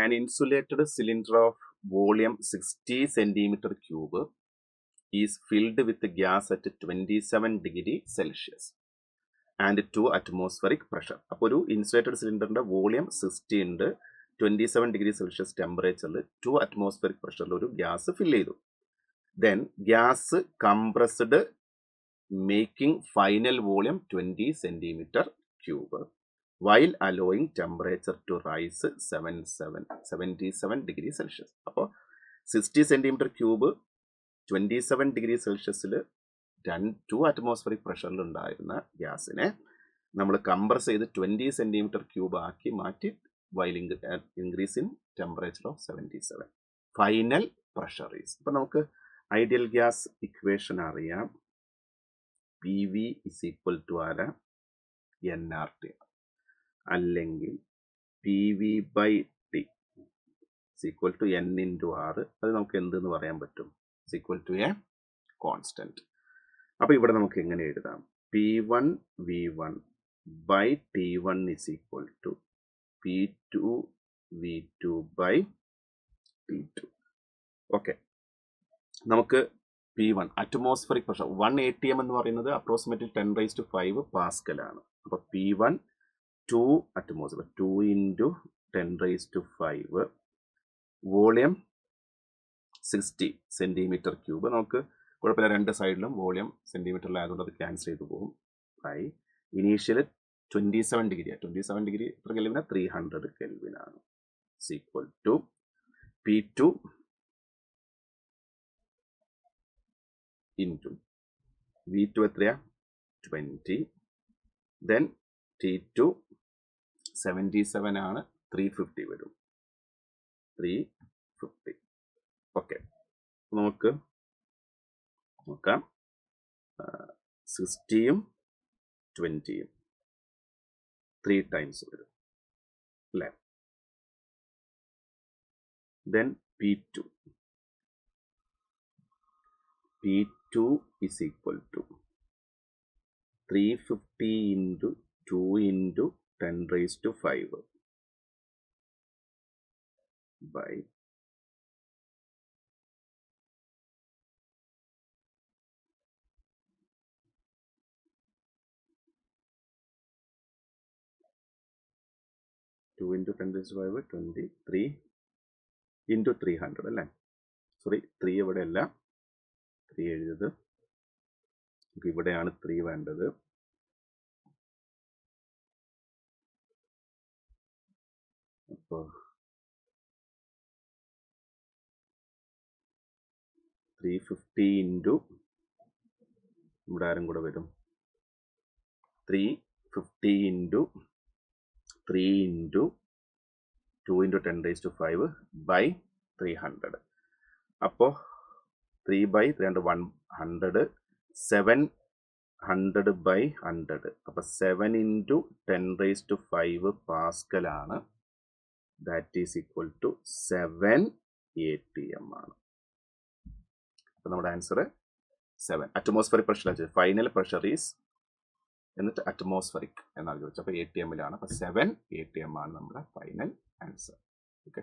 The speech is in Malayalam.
an insulated cylinder of volume 60 centimeter cube is filled with gas at 27 degree Celsius and 2 atmospheric pressure. അപ്പോൾ ഒരു ഇൻസുലേറ്റഡ് സിലിണ്ടറിന്റെ വോളിയം 60 ഉണ്ട്, 27 ഡിഗ്രി സെൽഷ്യസ് ടെമ്പറേച്ചറിൽ 2 അറ്റ്മോസ്ഫിയറിക് പ്രഷറിൽ ഒരു ഗ്യാസ് ഫില്ല് ചെയ്തു. Then gas compressed making final volume 20 centimetre cube while allowing temperature to rise 77 degree Celsius. അപ്പോൾ 60 സെന്റിമീറ്റർ ക്യൂബ് 27 ഡിഗ്രി സെൽഷ്യസിൽ 2 അറ്റ്മോസ്ഫിയറിക് പ്രഷറിൽ ഉണ്ടായിരുന്ന ഗ്യാസിനെ നമ്മൾ കംപ്രസ് ചെയ്ത് 20 സെന്റിമീറ്റർ ക്യൂബ് ആക്കി മാറ്റി while increase in temperature of 77. Final pressure is. അപ്പം നമുക്ക് ഐഡിയൽ ഗ്യാസ് ഇക്വേഷൻ അറിയാം. P V is equal to ആരാ? NRT. അല്ലെങ്കിൽ P V by T equal to N into R. അത് നമുക്ക് എന്തെന്ന് പറയാൻ പറ്റും? Equal to a constant. അപ്പോൾ ഇവിടെ നമുക്ക് എങ്ങനെ എഴുതാം? P1 V1 by T1 is equal to P2 V2 by T2. Okay, നമുക്ക് P1 അറ്റ്മോസ്ഫറിക് പ്രഷർ 1 atm എന്ന് പറയുന്നത് അപ്രോക്സിമേറ്റ്ലി 10⁵ പാസ്കൽ ആണ്. അപ്പോൾ P1 2 atmosphere, 2 into 10⁵, volume 60 centimetre cube. നമുക്ക് കുഴപ്പമില്ല, രണ്ട് സൈഡിലും വോളിയം സെന്റിമീറ്ററിലായതുകൊണ്ട് അത് ക്യാൻസൽ ചെയ്തു പോകും. ബൈ ഇനീഷ്യൽ 27 ഡിഗ്രി, 27 ഡിഗ്രി എത്ര കെൽവിനാ? 300 കെൽവിനാണ്. Equal to P2 into V2 എത്രയാ? 20. ദെൻ T2 77 ആണ്, 350 വരും. 350. ഓക്കെ, നമുക്ക് നോക്കാം. 60യും 20യും 3 ടൈംസ് വരും അല്ലേ? Then P2 is equal to 350 into 2 into 10⁵ by 2 into 10⁵, 23 into 300 അല്ലേ? സോറി, 3 ഇവിടെ അല്ല, 3 എഴുതിയത്. ഇവിടെയാണ് 3 വേണ്ടത്. അപ്പോൾ 350 ഇൻറ്റു ഇവിടെ ആരും കൂടെ വരും? 350 ഇൻറ്റു 3 ഇൻറ്റു 2 into 10⁵ by 300. അപ്പോൾ 3 by 300 100, 700 by 100. അപ്പോൾ 7 into 10⁵ പാസ്കൽ ആണ്. That is equal to 7 atm ആണ്. അപ്പോൾ നമ്മുടെ answer 7. Atmospheric pressure, final pressure is എന്നിട്ട് അറ്റ്മോസ്ഫറിക് എന്നാണ് ചോദിച്ചത്. അപ്പോൾ atm ലാണ്. അപ്പോൾ 7 atm ആണ് നമ്മുടെ ഫൈനൽ ആൻസർ. ഓക്കെ.